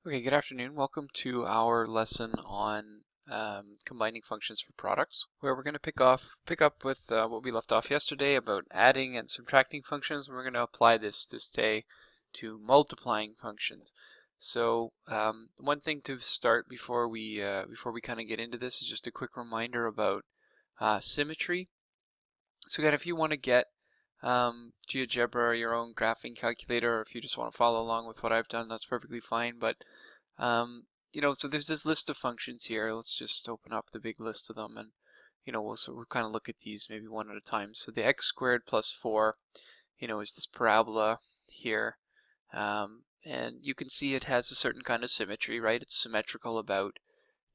Okay, good afternoon. Welcome to our lesson on combining functions for products, where we're going to pick up with what we left off yesterday about adding and subtracting functions. We're going to apply this day to multiplying functions. So one thing to start before we kind of get into this is just a quick reminder about symmetry. So again, if you want to get GeoGebra or your own graphing calculator, or if you just want to follow along with what I've done, that's perfectly fine. But so there's this list of functions here. Let's just open up the big list of them, and we'll kind of look at these maybe one at a time. So the x squared plus 4, is this parabola here, and you can see it has a certain kind of symmetry, right? It's symmetrical about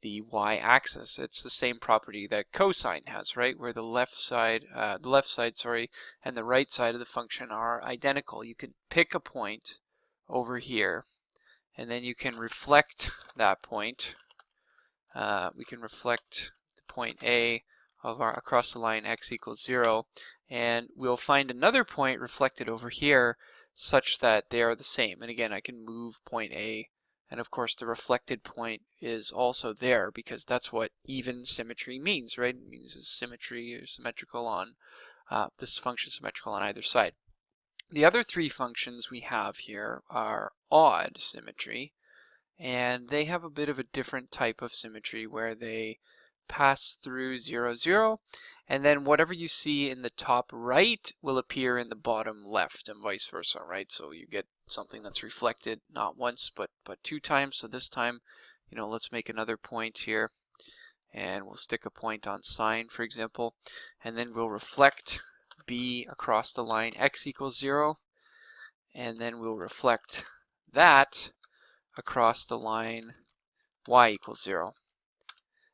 the y-axis. It's the same property that cosine has, right? Where the left side, and the right side of the function are identical. You can pick a point over here, and then you can reflect that point. We can reflect the point A of our across the line x equals 0, and we'll find another point reflected over here such that they are the same. And again, I can move point A, and of course the reflected point is also there because that's what even symmetry means, right? It means symmetry or symmetrical on this function symmetrical on either side. The other three functions we have here are odd symmetry, and they have a bit of a different type of symmetry where they pass through 0, 0, and then whatever you see in the top right will appear in the bottom left, and vice versa, right? So you get something that's reflected not once but 2 times. So this time, let's make another point here, and we'll stick a point on sine, for example, and then we'll reflect B across the line x equals 0, and then we'll reflect that across the line y equals 0.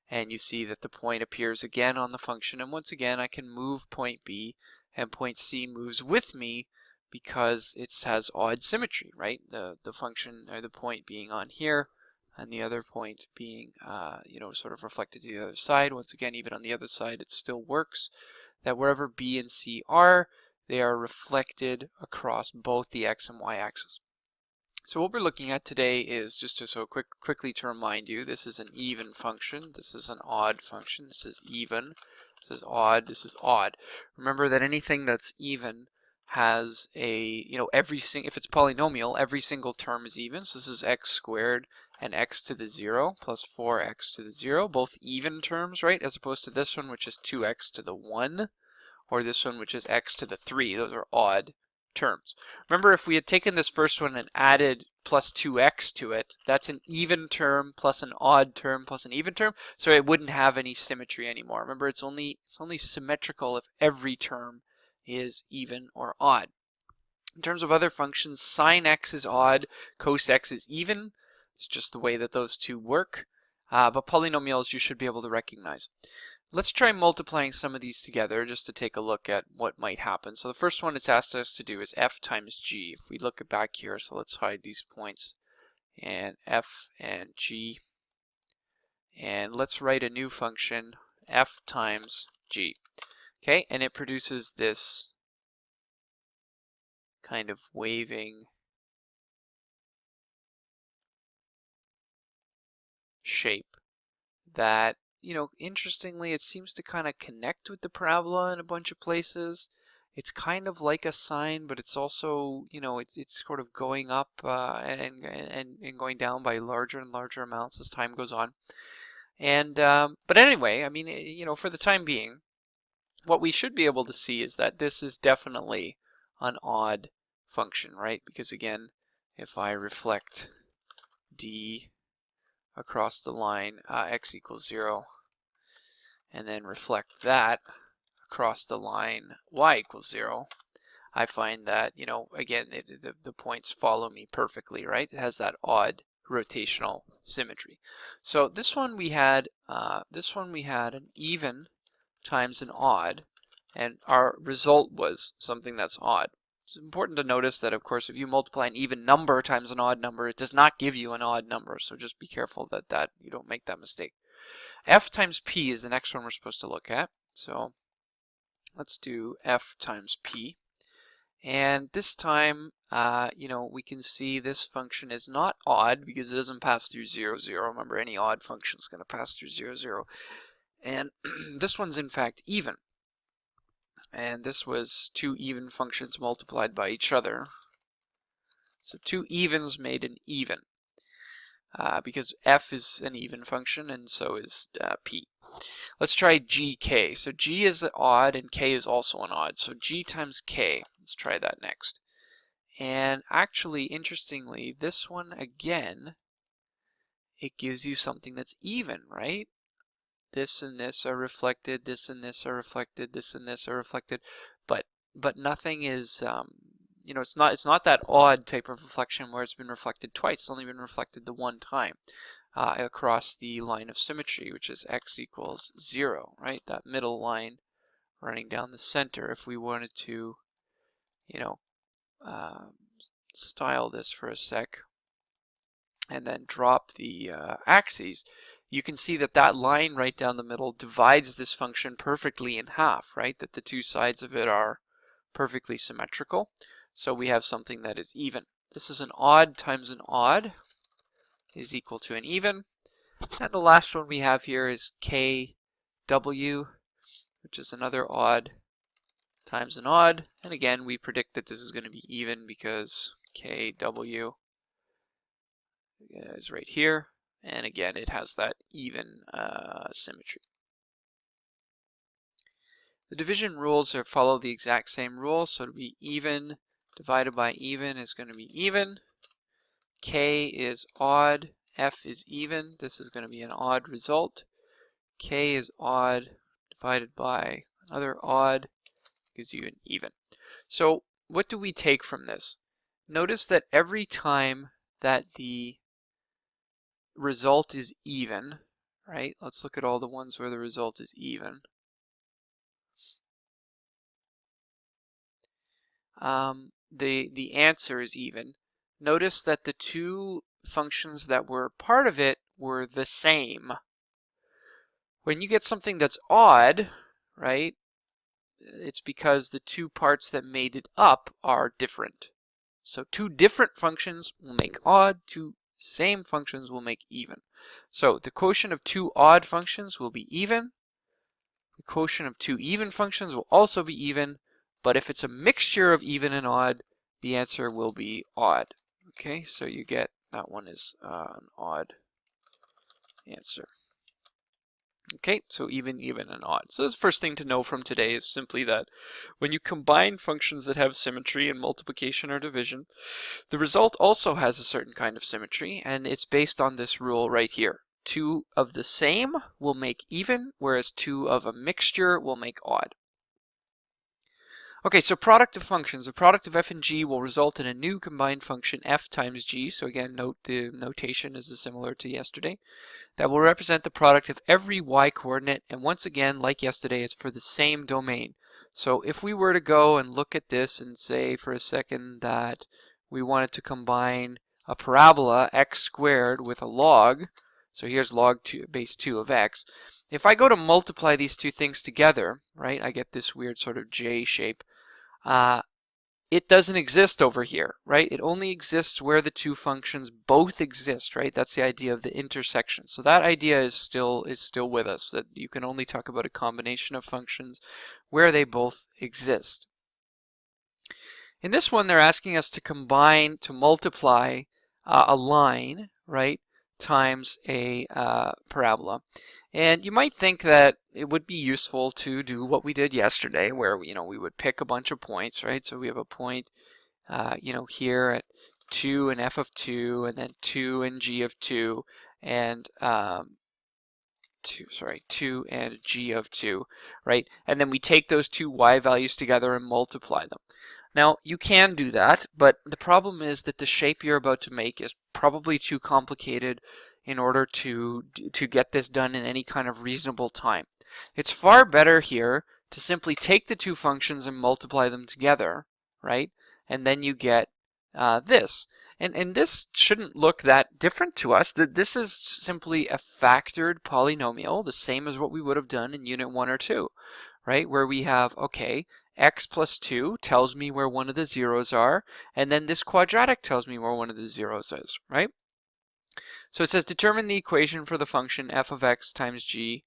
And you see that the point appears again on the function, and once again I can move point B, and point C moves with me because it has odd symmetry, right? The function, or the point being on here, and the other point being sort of reflected to the other side. Once again, even on the other side it still works, that wherever B and C are, they are reflected across both the x and y axis. So what we're looking at today is just quickly to remind you, this is an even function, this is an odd function, this is even, this is odd, this is odd. Remember that anything that's even has a, if it's polynomial, every single term is even. So this is x squared and x to the 0 plus 4x to the 0, both even terms, right? As opposed to this one, which is 2x to the 1, or this one, which is x to the 3. Those are odd terms. Remember, if we had taken this first one and added plus 2x to it, that's an even term plus an odd term plus an even term, so it wouldn't have any symmetry anymore. Remember, it's only symmetrical if every term is even or odd. In terms of other functions, sine x is odd, cos x is even. It's just the way that those two work. But polynomials you should be able to recognize. Let's try multiplying some of these together just to take a look at what might happen. So the first one it's asked us to do is f times g. If we look back here, so let's hide these points, and f and g, and let's write a new function, f times g. Okay, and it produces this kind of waving shape that, interestingly, it seems to kind of connect with the parabola in a bunch of places. It's kind of like a sine, but it's also, it's sort of going up and going down by larger and larger amounts as time goes on. And but anyway, I mean, for the time being, what we should be able to see is that this is definitely an odd function, right? Because again, if I reflect D across the line x equals 0, and then reflect that across the line y equals 0, I find that, again, the points follow me perfectly, right? It has that odd rotational symmetry. So this one we had an even times an odd, and our result was something that's odd. It's important to notice that, of course, if you multiply an even number times an odd number, it does not give you an odd number. So just be careful that you don't make that mistake. F times P is the next one we're supposed to look at. So let's do F times P. And this time, you know, we can see this function is not odd because it doesn't pass through 0, 0. Remember, any odd function is going to pass through 0, 0. And this one's in fact even. And this was two even functions multiplied by each other. So two evens made an even. Because f is an even function and so is p. Let's try gk. So g is odd and k is also an odd. So g times k. Let's try that next. And actually, interestingly, this one again, it gives you something that's even, right? This and this are reflected, this and this are reflected, this and this are reflected, but nothing is, you know, it's not that odd type of reflection where it's been reflected twice. It's only been reflected the one time across the line of symmetry, which is x equals 0, right? That middle line running down the center. If we wanted to, you know, style this for a sec and then drop the axes, you can see that that line right down the middle divides this function perfectly in half, right? That the two sides of it are perfectly symmetrical. So we have something that is even. This is an odd times an odd is equal to an even. And the last one we have here is kw, which is another odd times an odd. And again, we predict that this is going to be even because kw is right here. And again, it has that even symmetry. The division rules follow the exact same rule. So to be even divided by even is going to be even. K is odd, f is even. This is going to be an odd result. K is odd divided by another odd gives you an even. So what do we take from this? Notice that every time that the result is even, right? Let's look at all the ones where the result is even. The answer is even. Notice that the two functions that were part of it were the same. When you get something that's odd, right, it's because the two parts that made it up are different. So two different functions will make odd, two same functions will make even. So the quotient of two odd functions will be even. The quotient of two even functions will also be even, but if it's a mixture of even and odd, the answer will be odd. Okay, so you get that one is an odd answer. Okay, so even, and odd. So the first thing to know from today is simply that when you combine functions that have symmetry in multiplication or division, the result also has a certain kind of symmetry, and it's based on this rule right here. Two of the same will make even, whereas two of a mixture will make odd. Okay, so product of functions. The product of f and g will result in a new combined function f times g. So again, note the notation is similar to yesterday. That will represent the product of every y coordinate, and once again, like yesterday, it's for the same domain. So if we were to go and look at this and say for a second that we wanted to combine a parabola x squared with a log, so here's log 2, base 2 of x. If I go to multiply these two things together, right, I get this weird sort of J shape. It doesn't exist over here, right? It only exists where the two functions both exist, right? That's the idea of the intersection. So that idea is still with us, that you can only talk about a combination of functions where they both exist. In this one, they're asking us to combine, to multiply a line, right, times a parabola. And you might think that it would be useful to do what we did yesterday, where we would pick a bunch of points, right? So we have a point, here at 2 and f of 2, and then 2 and g of 2, and 2 and g of 2, right? And then we take those two y values together and multiply them. Now, you can do that, but the problem is that the shape you're about to make is probably too complicated in order to get this done in any kind of reasonable time. It's far better here to simply take the two functions and multiply them together, right? And then you get this. And this shouldn't look that different to us. This is simply a factored polynomial, the same as what we would have done in Unit 1 or 2, right? Where we have, okay, x plus 2 tells me where one of the zeros are, and then this quadratic tells me where one of the zeros is, right? So it says determine the equation for the function f of x times g,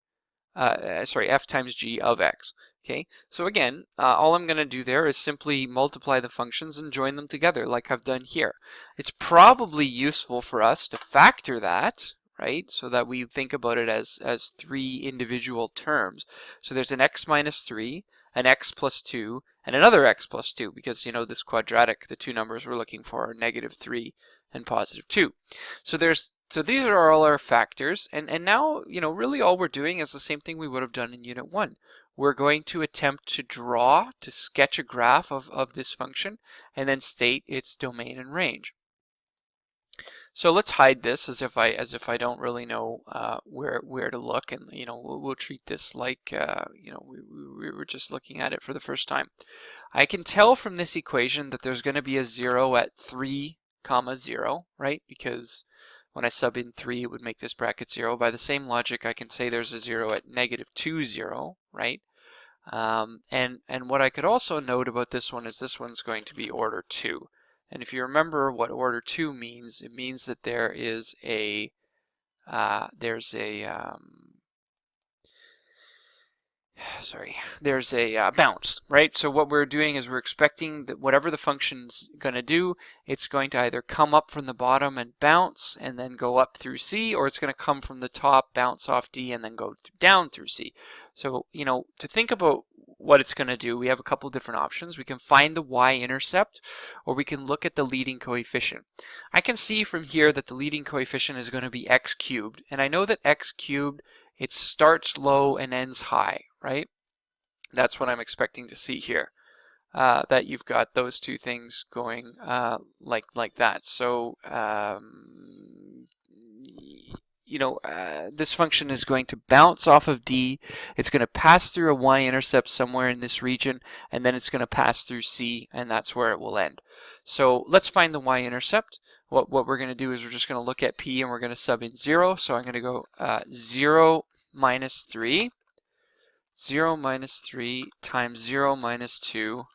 f times g of x. Okay, so again, all I'm going to do there is simply multiply the functions and join them together like I've done here. It's probably useful for us to factor that, right, so that we think about it as three individual terms. So there's an x minus 3, an x plus 2, and another x plus 2, because, you know, this quadratic, the two numbers we're looking for are -3 and +2. So these are all our factors, and now, you know, really all we're doing is the same thing we would have done in Unit 1. We're going to attempt to sketch a graph of this function and then state its domain and range. So let's hide this as if I don't really know where to look, and you know, we'll treat this like you know, we were just looking at it for the first time. I can tell from this equation that there's going to be a 0 at 3, 0, right? Because when I sub in 3, it would make this bracket 0. By the same logic, I can say there's a 0 at -2, 0, right? And what I could also note about this one is this one's going to be order 2. And if you remember what order 2 means, it means that there is a bounce, right? So what we're doing is we're expecting that whatever the function's going to do, it's going to either come up from the bottom and bounce and then go up through C, or it's going to come from the top, bounce off D, and then go down through C. So, you know, to think about what it's going to do, we have a couple different options. We can find the y-intercept, or we can look at the leading coefficient. I can see from here that the leading coefficient is going to be x cubed, and I know that x cubed, it starts low and ends high, right? That's what I'm expecting to see here, that you've got those two things going like that. So, you know, this function is going to bounce off of D, it's going to pass through a y-intercept somewhere in this region, and then it's going to pass through C, and that's where it will end. So let's find the y-intercept. What we're going to do is we're just going to look at P and we're going to sub in 0. So I'm going to go 0 minus 3. 0 minus 3 times 0 minus 2,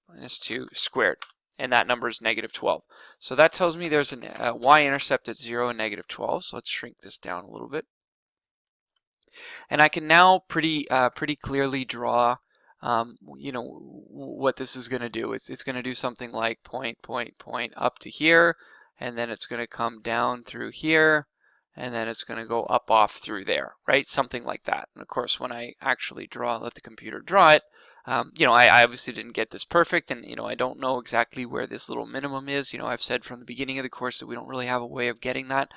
minus 2 squared. And that number is -12. So that tells me there's a y-intercept at 0 and -12. So let's shrink this down a little bit. And I can now pretty clearly draw you know, what this is going to do. It's going to do something like point up to here, and then it's going to come down through here, and then it's going to go up off through there, right? Something like that. And of course, when I actually let the computer draw it, you know, I obviously didn't get this perfect, and you know, I don't know exactly where this little minimum is. You know, I've said from the beginning of the course that we don't really have a way of getting that,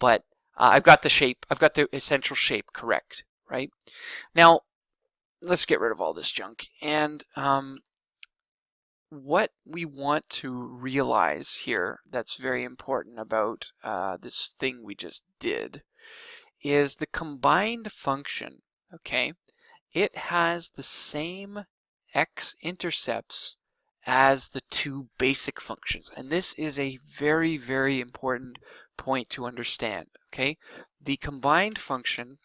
but I've got the shape, I've got the essential shape correct, right? Now, let's get rid of all this junk. And what we want to realize here that's very important about this thing we just did is the combined function, okay? It has the same x-intercepts as the two basic functions. And this is a very, very important point to understand, okay? The combined function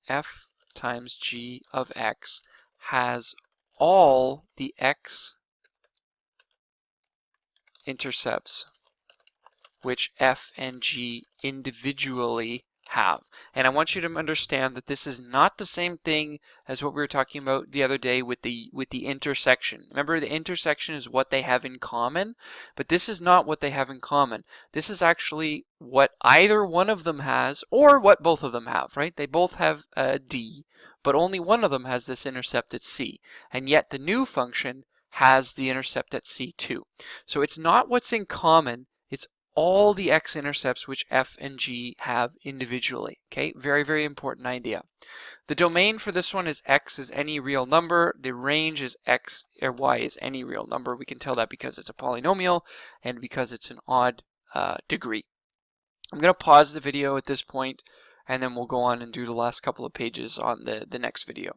f times g of x has all the x-intercepts which f and g individually have. And I want you to understand that this is not the same thing as what we were talking about the other day with the intersection. Remember, the intersection is what they have in common, but this is not what they have in common. This is actually what either one of them has or what both of them have, right? They both have D, but only one of them has this intercept at C, and yet the new function has the intercept at C too. So it's not what's in common, it's all the x-intercepts which f and g have individually. Okay, very, very important idea. The domain for this one is x is any real number. The range is x or y is any real number. We can tell that because it's a polynomial and because it's an odd degree. I'm going to pause the video at this point, and then we'll go on and do the last couple of pages on the next video.